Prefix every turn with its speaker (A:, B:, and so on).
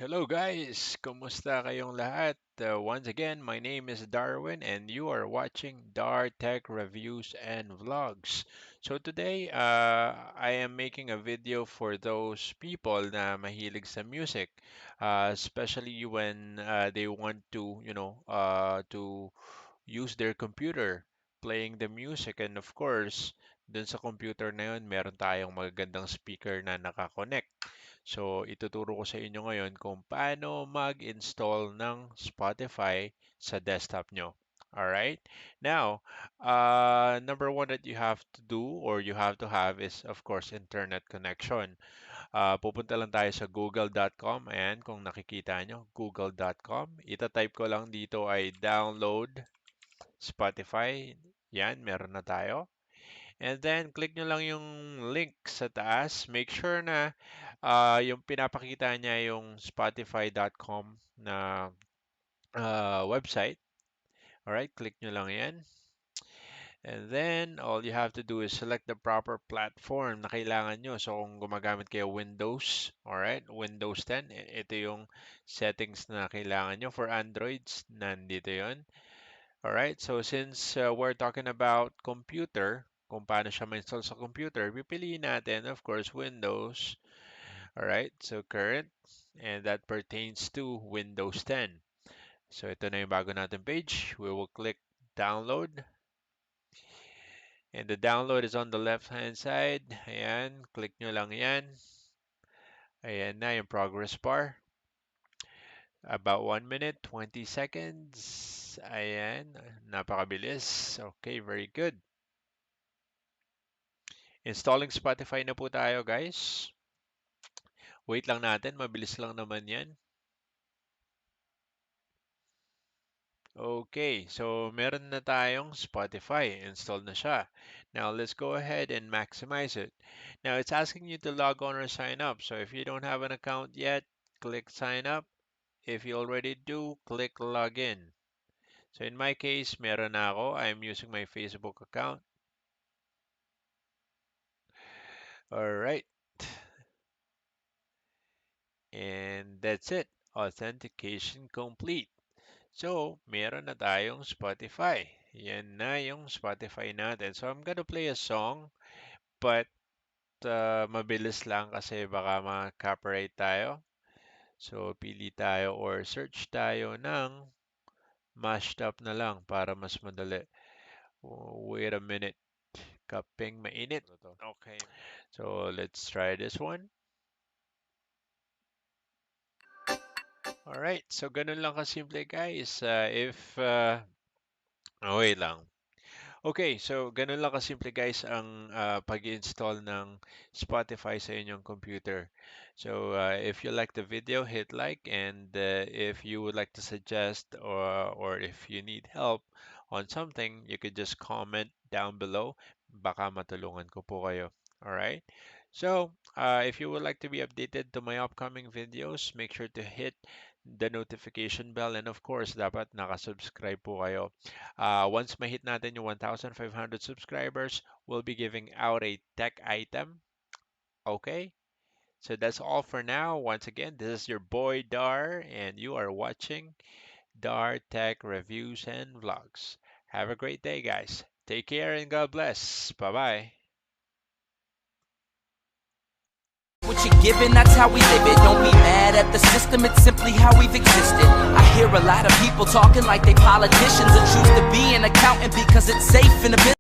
A: Hello guys, kumusta kayong lahat? Once again, my name is Darwin and you are watching Dar Tech Reviews and Vlogs. So today, I am making a video for those people na mahilig sa music, especially when they want to, to use their computer playing the music and of course, dun sa computer na yun, meron tayong magagandang speaker na nakakonect. So, ituturo ko sa inyo ngayon kung paano mag-install ng Spotify sa desktop nyo. Alright? Now, number one that you have to do or you have to have is, of course, internet connection. Pupunta lang tayo sa google.com. Ayan, kung nakikita nyo, google.com. Itatype ko lang dito ay download Spotify. Yan, meron na tayo. And then, click nyo lang yung link sa taas. Make sure na yung pinapakita niya yung spotify.com na website. Alright, click nyo lang yan. And then, all you have to do is select the proper platform na kailangan nyo. So, kung gumagamit kayo Windows, alright, Windows 10, ito yung settings na kailangan nyo. For Androids, nandito yon. Alright, so since we're talking about computer, kung paano siya ma-install sa computer, pipiliin natin, of course, Windows. Alright, so current, and that pertains to Windows 10. So ito na yung bago natin page. We will click download. And the download is on the left-hand side. Ayan, click nyo lang yan. Ayan na yung progress bar. About 1 minute, 20 seconds. Ayan, napakabilis. Okay, very good. Installing Spotify na po tayo, guys. Wait lang natin, mabilis lang naman yan. Okay, so meron na tayong Spotify. Installed na siya. Now, let's go ahead and maximize it. Now, it's asking you to log on or sign up. So, if you don't have an account yet, click sign up. If you already do, click login. So, in my case, meron na ako. I'm using my Facebook account. Alright. And that's it. Authentication complete. So, meron na tayong Spotify. Yan na yung Spotify natin. So, I'm gonna play a song, but mabilis lang kasi baka ma-copyright tayo. So, pili tayo or search tayo ng mashed up na lang para mas madali. Wait a minute. Kaping mainit. Okay. So, let's try this one. Alright, so ganun lang kasimple guys. Wait lang. Okay, so ganun lang kasimple guys ang pag-install ng Spotify sa inyong computer. So if you like the video, hit like, and if you would like to suggest or if you need help on something, you could just comment down below. Baka matulungan ko po kayo. Alright? So, if you would like to be updated to my upcoming videos, make sure to hit the notification bell and of course, dapat nakasubscribe po kayo. Once ma-hit natin yung 1,500 subscribers, we'll be giving out a tech item. Okay? So that's all for now. Once again, this is your boy Dar and you are watching Dar Tech Reviews and Vlogs. Have a great day, guys. Take care and God bless. Bye-bye.
B: What you're given, that's how we live it. Don't be mad at the system, it's simply how we've existed. I hear a lot of people talking like they politicians and choose to be an accountant because it's safe in the business.